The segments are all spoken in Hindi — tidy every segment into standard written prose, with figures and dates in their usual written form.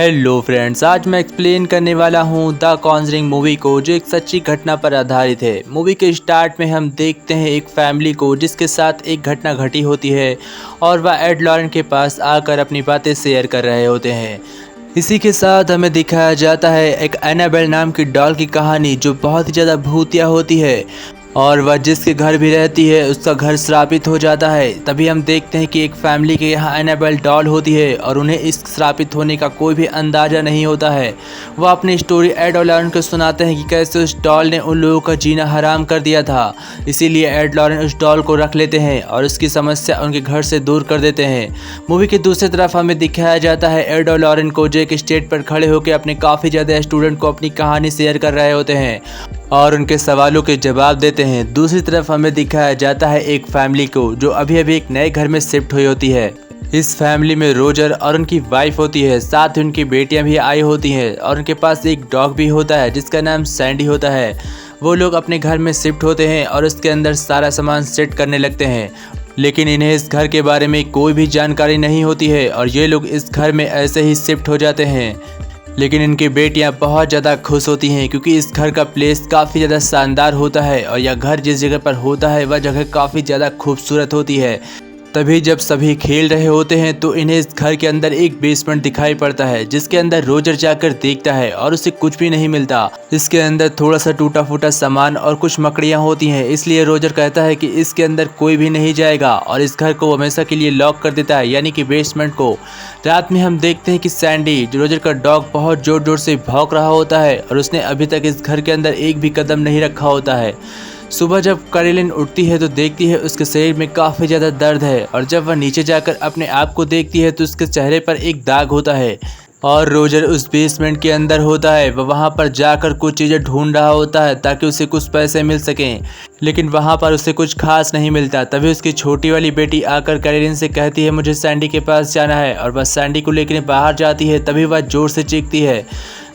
हेलो फ्रेंड्स, आज मैं एक्सप्लेन करने वाला हूँ द कॉन्जरिंग मूवी को, जो एक सच्ची घटना पर आधारित है। मूवी के स्टार्ट में हम देखते हैं एक फैमिली को जिसके साथ एक घटना घटी होती है और वह एड लॉरेन के पास आकर अपनी बातें शेयर कर रहे होते हैं। इसी के साथ हमें दिखाया जाता है एक एनाबेल नाम की डॉल की कहानी, जो बहुत ही ज़्यादा भूतिया होती है और वह जिसके घर भी रहती है उसका घर श्रापित हो जाता है। तभी हम देखते हैं कि एक फैमिली के यहाँ एनाबेल डॉल होती है और उन्हें इस श्रापित होने का कोई भी अंदाज़ा नहीं होता है। वह अपनी स्टोरी एड लॉरेन को सुनाते हैं कि कैसे उस डॉल ने उन लोगों का जीना हराम कर दिया था। इसीलिए एड लॉरेन उस डॉल को रख लेते हैं और उसकी समस्या उनके घर से दूर कर देते हैं। मूवी की दूसरी तरफ हमें दिखाया जाता है एड लॉरेन को, जो एक स्टेज पर खड़े होकर अपने काफ़ी ज़्यादा स्टूडेंट को अपनी कहानी शेयर कर रहे होते हैं और उनके सवालों के जवाब देते हैं। दूसरी तरफ हमें दिखाया जाता है एक फैमिली को, जो अभी अभी एक नए घर में शिफ्ट हुई होती है। इस फैमिली में रोजर और उनकी वाइफ होती है, साथ ही उनकी बेटियां भी आई होती हैं और उनके पास एक डॉग भी होता है जिसका नाम सैंडी होता है। वो लोग अपने घर में शिफ्ट होते हैं और उसके अंदर सारा सामान सेट करने लगते हैं, लेकिन इन्हें इस घर के बारे में कोई भी जानकारी नहीं होती है और ये लोग इस घर में ऐसे ही शिफ्ट हो जाते हैं। लेकिन इनकी बेटियां बहुत ज़्यादा खुश होती हैं क्योंकि इस घर का प्लेस काफ़ी ज़्यादा शानदार होता है और यह घर जिस जगह पर होता है वह जगह काफ़ी ज़्यादा खूबसूरत होती है। तभी जब सभी खेल रहे होते हैं तो इन्हें इस घर के अंदर एक बेसमेंट दिखाई पड़ता है, जिसके अंदर रोजर जाकर देखता है और उसे कुछ भी नहीं मिलता। इसके अंदर थोड़ा सा टूटा फूटा सामान और कुछ मकड़ियाँ होती हैं, इसलिए रोजर कहता है कि इसके अंदर कोई भी नहीं जाएगा और इस घर को हमेशा के लिए लॉक कर देता है, यानी कि बेसमेंट को। रात में हम देखते हैं कि सैंडी, जो रोजर का डॉग, बहुत जोर जोर से भौंक रहा होता है और उसने अभी तक इस घर के अंदर एक भी कदम नहीं रखा होता है। सुबह जब कैरोलिन उठती है तो देखती है उसके शरीर में काफ़ी ज़्यादा दर्द है और जब वह नीचे जाकर अपने आप को देखती है तो उसके चेहरे पर एक दाग होता है और रोजर उस बेसमेंट के अंदर होता है। वह वहाँ पर जाकर कुछ चीज़ें ढूंढ रहा होता है ताकि उसे कुछ पैसे मिल सकें, लेकिन वहाँ पर उसे कुछ खास नहीं मिलता। तभी उसकी छोटी वाली बेटी आकर कैरोलिन से कहती है मुझे सैंडी के पास जाना है और वह सैंडी को लेकर बाहर जाती है। तभी वह ज़ोर से चीखती है।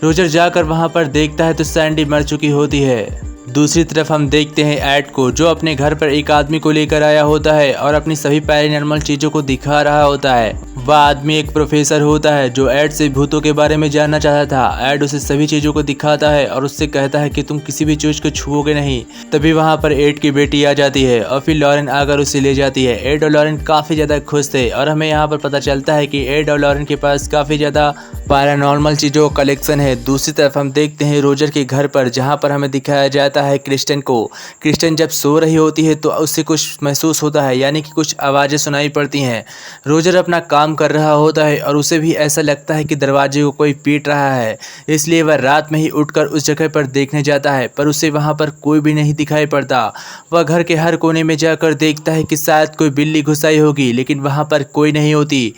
रोजर जाकर वहाँ पर देखता है तो सैंडी मर चुकी होती है। दूसरी तरफ हम देखते हैं एड को, जो अपने घर पर एक आदमी को लेकर आया होता है और अपनी सभी पैरानॉर्मल चीज़ों को दिखा रहा होता है। वह आदमी एक प्रोफेसर होता है जो एड से भूतों के बारे में जानना चाहता था। एड उसे सभी चीज़ों को दिखाता है और उससे कहता है कि तुम किसी भी चीज़ को छुओगे नहीं। तभी वहाँ पर एड की बेटी आ जाती है और फिर लॉरेन आकर उसे ले जाती है। एड और लॉरेन काफ़ी ज़्यादा खुश थे और हमें यहाँ पर पता चलता है कि एड और लॉरेन के पास काफ़ी ज़्यादा पैरानॉर्मल चीज़ों का कलेक्शन है। दूसरी तरफ हम देखते हैं रोजर के घर पर, जहाँ पर हमें दिखाया जाता है क्रिस्टन को। क्रिस्टन जब सो रही होती है तो उससे कुछ महसूस होता है, यानी कि कुछ आवाज़ें सुनाई पड़ती हैं। रोजर अपना काम कर रहा होता है और उसे भी ऐसा लगता है कि दरवाजे को कोई पीट रहा है, इसलिए वह रात में ही उठकर उस जगह पर देखने जाता है, पर उसे वहाँ पर कोई भी नहीं दिखाई पड़ता। वह घर के हर कोने में जाकर देखता है कि शायद कोई बिल्ली घुस आई होगी, लेकिन वहाँ पर कोई नहीं होती।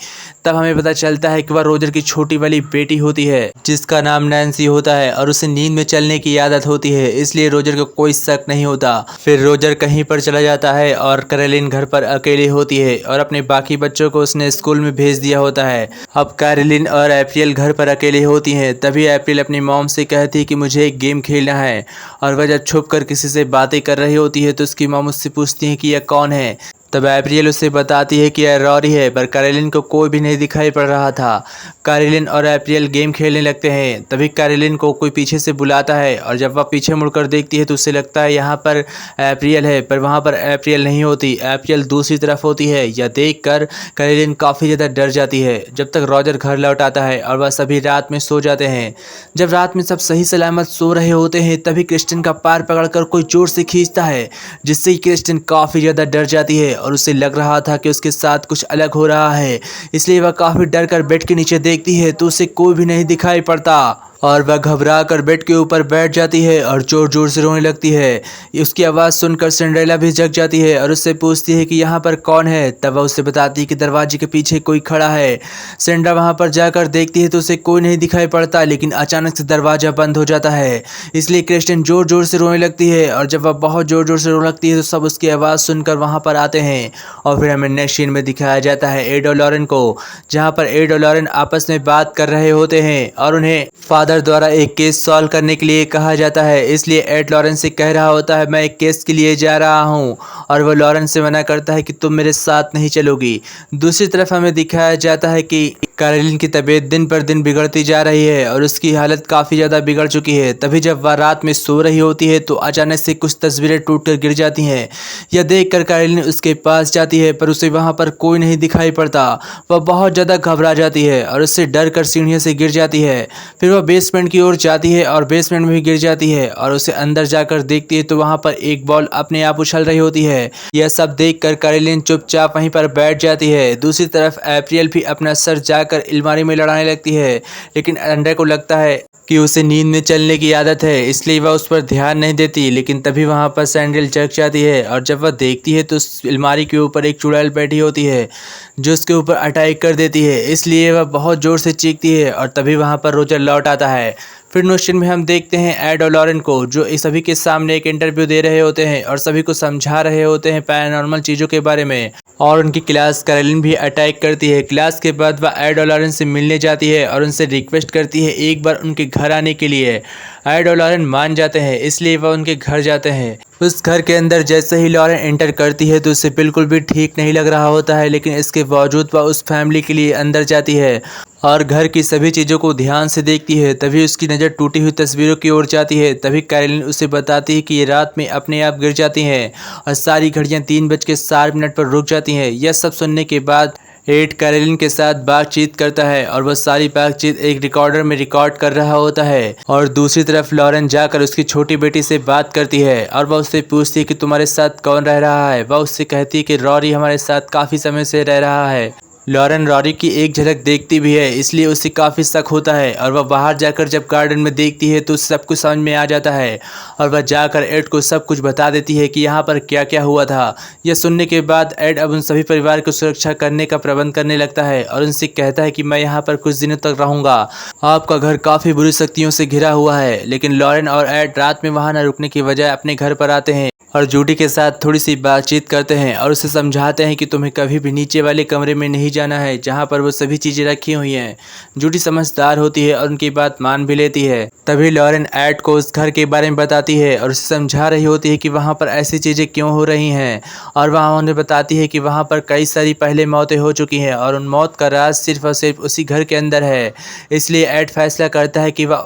तब हमें पता चलता है कि वह रोजर की छोटी वाली बेटी होती है जिसका नाम नैन्सी होता है और उसे नींद में चलने की आदत होती है, इसलिए रोजर को कोई शक नहीं होता। फिर रोजर कहीं पर चला जाता है और कैरोलिन घर पर अकेली होती है और अपने बाकी बच्चों को उसने स्कूल में भेज दिया होता है। अब कैरोलिन और एप्रिल घर पर अकेली होती हैं। तभी एप्रिल अपनी मॉम से कहती है कि मुझे एक गेम खेलना है और वह जब छुप कर किसी से बातें कर रही होती है तो उसकी मॉम उससे पूछती है कि यह कौन है। तब एप्रिल उसे बताती है कि यह रॉरी है, पर कैरोलिन को कोई भी नहीं दिखाई पड़ रहा था। कैरोलिन और एप्रिल गेम खेलने लगते हैं। तभी कैरोलिन को कोई पीछे से बुलाता है और जब वह पीछे मुड़कर देखती है तो उसे लगता है यहाँ पर एप्रिल है, पर वहाँ पर एप्रिल नहीं होती, एप्रिल दूसरी तरफ होती है। यह देखकर कैरोलिन काफ़ी ज़्यादा डर जाती है। जब तक रोजर घर लौट आता है और वह सभी रात में सो जाते हैं। जब रात में सब सही सलामत सो रहे होते हैं तभी क्रिस्टन का पैर पकड़कर कोई जोर से खींचता है, जिससे क्रिस्टन काफ़ी ज़्यादा डर जाती है और उसे लग रहा था कि उसके साथ कुछ अलग हो रहा है, इसलिए वह काफ़ी डर कर बेड के नीचे देखती है तो उसे कोई भी नहीं दिखाई पड़ता और वह घबरा कर बेड के ऊपर बैठ जाती है और जोर जोर से रोने लगती है। उसकी आवाज़ सुनकर सिंड्रेला भी जग जाती है और उससे पूछती है कि यहाँ पर कौन है। तब वह उससे बताती है कि दरवाजे के पीछे कोई खड़ा है। सिंड्रा वहाँ पर जाकर देखती है तो उसे कोई नहीं दिखाई पड़ता, लेकिन अचानक से दरवाज़ा बंद हो जाता है, इसलिए क्रिस्टन जोर जोर से रोने लगती है और जब वह बहुत जोर जोर से रोने लगती है तो सब उसकी आवाज़ सुनकर वहाँ पर आते हैं। और फिर हमें नेक्स्ट सीन में दिखाया जाता है एड और लॉरेन को, जहाँ पर एड और लॉरेन आपस में बात कर रहे होते हैं और उन्हें फादर द्वारा एक केस सॉल्व करने के लिए कहा जाता है, इसलिए एड लॉरेन से कह रहा होता है मैं एक केस के लिए जा रहा हूँ और वह लॉरेन से मना करता है कि तुम मेरे साथ नहीं चलोगी। दूसरी तरफ हमें दिखाया जाता है कि कैरोलिन की तबीयत दिन पर दिन बिगड़ती जा रही है और उसकी हालत काफ़ी ज़्यादा बिगड़ चुकी है। तभी जब वह रात में सो रही होती है तो अचानक से कुछ तस्वीरें टूटकर गिर जाती हैं। यह देखकर कैरोलिन उसके पास जाती है पर उसे वहाँ पर कोई नहीं दिखाई पड़ता। वह बहुत ज़्यादा घबरा जाती है और उससे डर कर सीढ़ियों से गिर जाती है। फिर वह बेसमेंट की ओर जाती है और बेसमेंट में भी गिर जाती है और उसे अंदर जाकर देखती है तो वहाँ पर एक बॉल अपने आप उछल रही होती है। यह सब देखकर कैरोलिन चुपचाप वहीं पर बैठ जाती है। दूसरी तरफ एप्रिल भी अपना सर जाकर अलमारी में लड़ाने लगती है, लेकिन एंड्रे को लगता है कि उसे नींद में चलने की आदत है, इसलिए वह उस पर ध्यान नहीं देती। लेकिन तभी वहां पर सैंडल जग जाती है और जब वह देखती है तो उस अलमारी के ऊपर एक चुड़ैल बैठी होती है जो उसके ऊपर अटैक कर देती है। इसलिए वह बहुत जोर से चीखती है और तभी वहां पर रोजर लौट आता है। फिर नोशन में हम देखते हैं एड और लॉरेन को जो इस सभी के सामने एक इंटरव्यू दे रहे होते हैं और सभी को समझा रहे होते हैं पैरानॉर्मल चीज़ों के बारे में। और उनकी क्लास कैरोलिन भी अटैक करती है। क्लास के बाद वह एड और लॉरेन से मिलने जाती है और उनसे रिक्वेस्ट करती है एक बार उनके घर आने के लिए। एड और लॉरेन मान जाते हैं, इसलिए वह उनके घर जाते हैं। उस घर के अंदर जैसे ही लॉरेन एंटर करती है तो उसे बिल्कुल भी ठीक नहीं लग रहा होता है, लेकिन इसके बावजूद वह उस फैमिली के लिए अंदर जाती है और घर की सभी चीज़ों को ध्यान से देखती है। तभी उसकी नज़र टूटी हुई तस्वीरों की ओर जाती है। तभी कैरोलिन उसे बताती है कि ये रात में अपने आप गिर जाती हैं और सारी घड़ियां 3:07 पर रुक जाती हैं। यह सब सुनने के बाद एड कैरोलिन के साथ बातचीत करता है और वह सारी बातचीत एक रिकॉर्डर में रिकॉर्ड कर रहा होता है। और दूसरी तरफ लॉरेन जाकर उसकी छोटी बेटी से बात करती है और वह उससे पूछती है कि तुम्हारे साथ कौन रह रहा है। वह उससे कहती है कि रॉरी हमारे साथ काफ़ी समय से रह रहा है। लॉरेन रॉरी की एक झलक देखती भी है, इसलिए उसे काफ़ी शक होता है और वह बाहर जाकर जब गार्डन में देखती है तो सब कुछ समझ में आ जाता है और वह जाकर एड को सब कुछ बता देती है कि यहाँ पर क्या क्या हुआ था। यह सुनने के बाद एड अब उन सभी परिवार को सुरक्षा करने का प्रबंध करने लगता है और उनसे कहता है कि मैं यहाँ पर कुछ दिनों तक रहूँगा। आपका घर काफ़ी बुरी शक्तियों से घिरा हुआ है। लेकिन लॉरेन और एड रात में वहाँ न रुकने की बजाय अपने घर पर आते हैं और जूडी के साथ थोड़ी सी बातचीत करते हैं और उसे समझाते हैं कि तुम्हें कभी भी नीचे वाले कमरे में नहीं जाना है जहां पर वो सभी चीज़ें रखी हुई हैं। जूडी समझदार होती है और उनकी बात मान भी लेती है। तभी लॉरेन एड को उस घर के बारे में बताती है और उसे समझा रही होती है कि वहां पर ऐसी चीज़ें क्यों हो रही हैं और वह उन्हें बताती है कि वहां पर कई सारी पहले मौतें हो चुकी हैं और उन मौत का राज सिर्फ और सिर्फ उसी घर के अंदर है। इसलिए एड फैसला करता है कि वह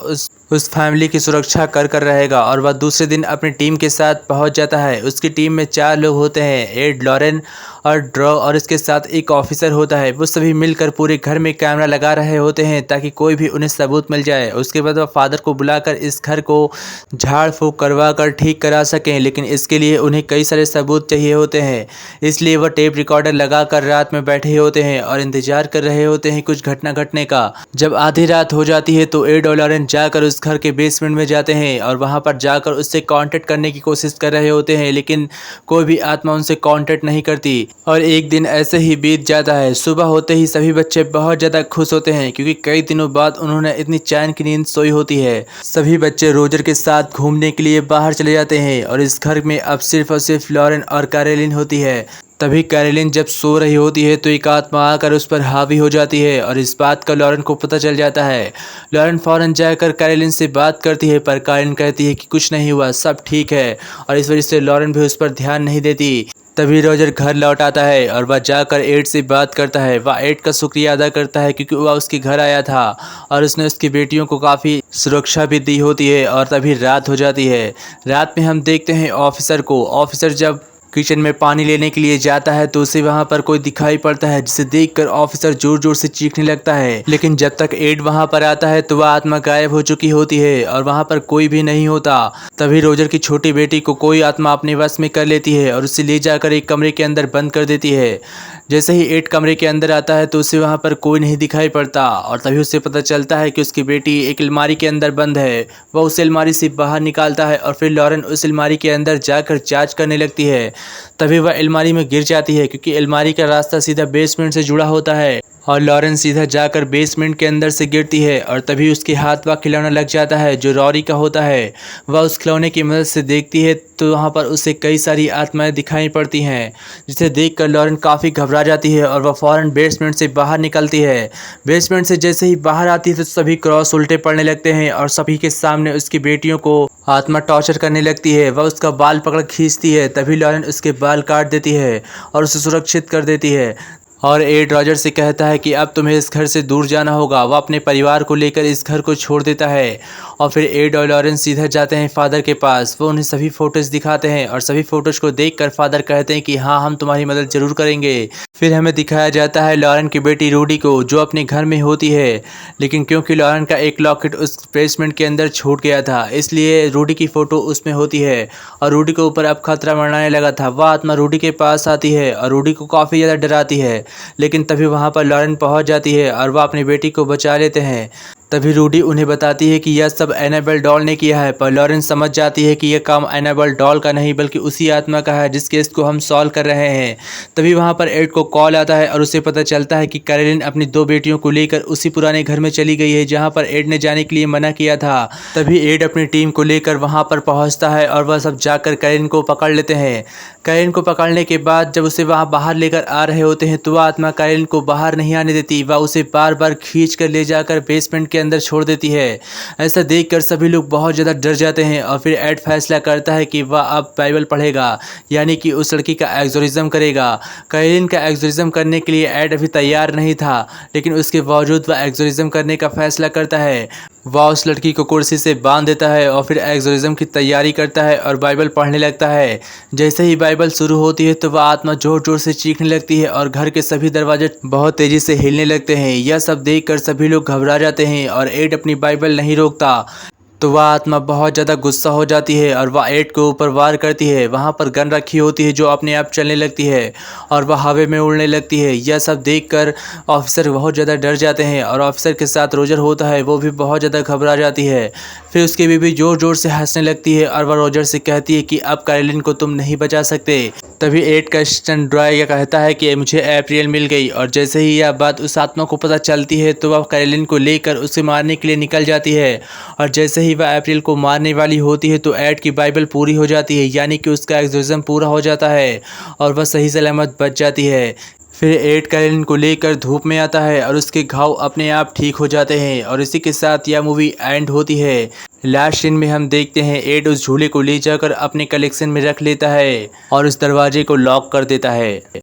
उस फैमिली की सुरक्षा कर रहेगा और वह दूसरे दिन अपनी टीम के साथ पहुंच जाता है। उसकी टीम में 4 लोग होते हैं, एड, लॉरेन और ड्रॉ और इसके साथ एक ऑफिसर होता है। वो सभी मिलकर पूरे घर में कैमरा लगा रहे होते हैं ताकि कोई भी उन्हें सबूत मिल जाए। उसके बाद वह फादर को बुलाकर इस घर को झाड़ फूँक करवा कर ठीक करा सकें, लेकिन इसके लिए उन्हें कई सारे सबूत चाहिए होते हैं। इसलिए वह टेप रिकॉर्डर लगा कर रात में बैठे होते हैं और इंतजार कर रहे होते हैं कुछ घटना घटने का। जब आधी रात हो जाती है तो एड और लॉरेन जाकर उस घर के बेसमेंट में जाते हैं और वहां पर जाकर उससे कांटेक्ट करने की कोशिश कर रहे होते हैं, लेकिन कोई भी आत्मा उनसे कांटेक्ट नहीं करती। और एक दिन ऐसे ही बीत जाता है। सुबह होते ही सभी बच्चे बहुत ज़्यादा खुश होते हैं क्योंकि कई दिनों बाद उन्होंने इतनी चैन की नींद सोई होती है। सभी बच्चे रोजर के साथ घूमने के लिए बाहर चले जाते हैं और इस घर में अब सिर्फ और सिर्फ लॉरेन और कैरोलिन होती है। तभी कैरोलिन जब सो रही होती है तो एक आत्मा आकर उस पर हावी हो जाती है और इस बात का लॉरेन को पता चल जाता है। लॉरेन फौरन जाकर कैरोलिन से बात करती है पर कैरोलिन कहती है कि कुछ नहीं हुआ, सब ठीक है और इस वजह से लॉरेन भी उस पर ध्यान नहीं देती। तभी रोजर घर लौट आता है और वह जाकर एड से बात करता है। वह एड का शुक्रिया अदा करता है क्योंकि वह उसके घर आया था और उसने उसकी बेटियों को काफ़ी सुरक्षा भी दी होती है। और तभी रात हो जाती है। रात में हम देखते हैं ऑफिसर को। ऑफिसर जब किचन में पानी लेने के लिए जाता है तो उसे वहां पर कोई दिखाई पड़ता है, जिसे देखकर ऑफिसर जोर जोर से चीखने लगता है। लेकिन जब तक एड वहां पर आता है तो वह आत्मा गायब हो चुकी होती है और वहां पर कोई भी नहीं होता। तभी रोजर की छोटी बेटी को कोई आत्मा अपने वश में कर लेती है और उसे ले जाकर एक कमरे के अंदर बंद कर देती है। जैसे ही एड कमरे के अंदर आता है तो उसे वहां पर कोई नहीं दिखाई पड़ता और तभी उसे पता चलता है कि उसकी बेटी एक अलमारी के अंदर बंद है। वह उस अलमारी से बाहर निकालता है और फिर लॉरेन उस अलमारी के अंदर जाकर जांच करने लगती है। तभी वह अलमारी में गिर जाती है क्योंकि अलमारी का रास्ता सीधा बेसमेंट से जुड़ा होता है और लॉरेन सीधा जाकर बेसमेंट के अंदर से गिरती है और तभी उसके हाथ वह खिलौना लग जाता है जो रॉरी का होता है। वह उस खिलौने की मदद से देखती है तो वहाँ पर उसे कई सारी आत्माएं दिखाई पड़ती हैं, जिसे देखकर लॉरेन काफ़ी घबरा जाती है और वह फ़ौरन बेसमेंट से बाहर निकलती है। बेसमेंट से जैसे ही बाहर आती है तो सभी क्रॉस उल्टे पड़ने लगते हैं और सभी के सामने उसकी बेटियों को आत्मा टॉर्चर करने लगती है। वह उसका बाल पकड़ खींचती है। तभी लॉरेन उसके बाल काट देती है और उसे सुरक्षित कर देती है और एड रॉजर से कहता है कि अब तुम्हें इस घर से दूर जाना होगा। वह अपने परिवार को लेकर इस घर को छोड़ देता है और फिर एड और लॉरेंस सीधे जाते हैं फादर के पास। वो उन्हें सभी फ़ोटोज़ दिखाते हैं और सभी फ़ोटोज़ को देखकर फादर कहते हैं कि हाँ, हम तुम्हारी मदद ज़रूर करेंगे। फिर हमें दिखाया जाता है लॉरेन की बेटी रूडी को, जो अपने घर में होती है, लेकिन क्योंकि लॉरेन का एक लॉकेट उस बेसमेंट के अंदर छूट गया था, इसलिए रूडी की फ़ोटो उसमें होती है और रूडी के ऊपर अब खतरा मंडराने लगा था। वह आत्मा रूडी के पास आती है और रूडी को काफ़ी ज़्यादा डराती है, लेकिन तभी वहाँ पर लॉरेन पहुँच जाती है और वह अपनी बेटी को बचा लेते हैं। तभी रूडी उन्हें बताती है कि यह सब एनाबेल डॉल ने किया है, पर लॉरेंस समझ जाती है कि यह काम एनाबेल डॉल का नहीं बल्कि उसी आत्मा का है जिस केस को हम सॉल्व कर रहे हैं। तभी वहां पर एड को कॉल आता है और उसे पता चलता है कि कैरोलिन अपनी 2 बेटियों को लेकर उसी पुराने घर में चली गई है जहां पर एड ने जाने के लिए मना किया था। तभी एड अपनी टीम को लेकर वहां पर पहुंचता है और वह सब जाकर कैरोलिन को पकड़ लेते हैं। कैरोलिन को पकड़ने के बाद जब उसे वहां बाहर लेकर आ रहे होते हैं तो वह आत्मा कैरोलिन को बाहर नहीं आने देती। वह उसे बार बार खींच कर ले जाकर बेसमेंट के अंदर छोड़ देती है। ऐसा देखकर सभी लोग बहुत ज़्यादा डर जाते हैं और फिर एड फैसला करता है कि वह अब बाइबल पढ़ेगा, यानी कि उस लड़की का एक्सोर्सिज्म करेगा। कैरोलिन का एक्सोर्सिज्म करने के लिए एड अभी तैयार नहीं था, लेकिन उसके बावजूद वह एक्सोर्सिज्म करने का फैसला करता है। वह उस लड़की को कुर्सी से बांध देता है और फिर एक्सोर्सिज्म की तैयारी करता है और बाइबल पढ़ने लगता है। जैसे ही बाइबल शुरू होती है तो वह आत्मा जोर जोर से चीखने लगती है और घर के सभी दरवाजे बहुत तेजी से हिलने लगते हैं। यह सब देखकर सभी लोग घबरा जाते हैं और एड अपनी बाइबल नहीं रोकता, तो वह आत्मा बहुत ज़्यादा गुस्सा हो जाती है और वह एड के ऊपर वार करती है। वहाँ पर गन रखी होती है जो अपने आप चलने लगती है और वह हवा में उड़ने लगती है। यह सब देखकर ऑफिसर बहुत ज़्यादा डर जाते हैं और ऑफिसर के साथ रोजर होता है, वो भी बहुत ज़्यादा घबरा जाती है। फिर उसकी बीवी जोर जोर से हंसने लगती है और वह रोजर से कहती है कि अब कैरोलिन को तुम नहीं बचा सकते। तभी एड का असिस्टेंट ड्रॉय यह कहता है कि मुझे एप्रिल मिल गई और जैसे ही यह बात उस आत्मा को पता चलती है तो वह कैरोलिन को लेकर उसे मारने के लिए निकल जाती है। और जैसे ही वह एप्रिल को मारने वाली होती है तो एड की बाइबल पूरी हो जाती है, यानी कि उसका एक्सोर्सिज्म पूरा हो जाता है और वह सही सलामत बच जाती है। फिर एड कैरोलिन को लेकर धूप में आता है और उसके घाव अपने आप ठीक हो जाते हैं और इसी के साथ यह मूवी एंड होती है। लास्ट सीन में हम देखते हैं एड उस झूले को ले जाकर अपने कलेक्शन में रख लेता है और उस दरवाजे को लॉक कर देता है।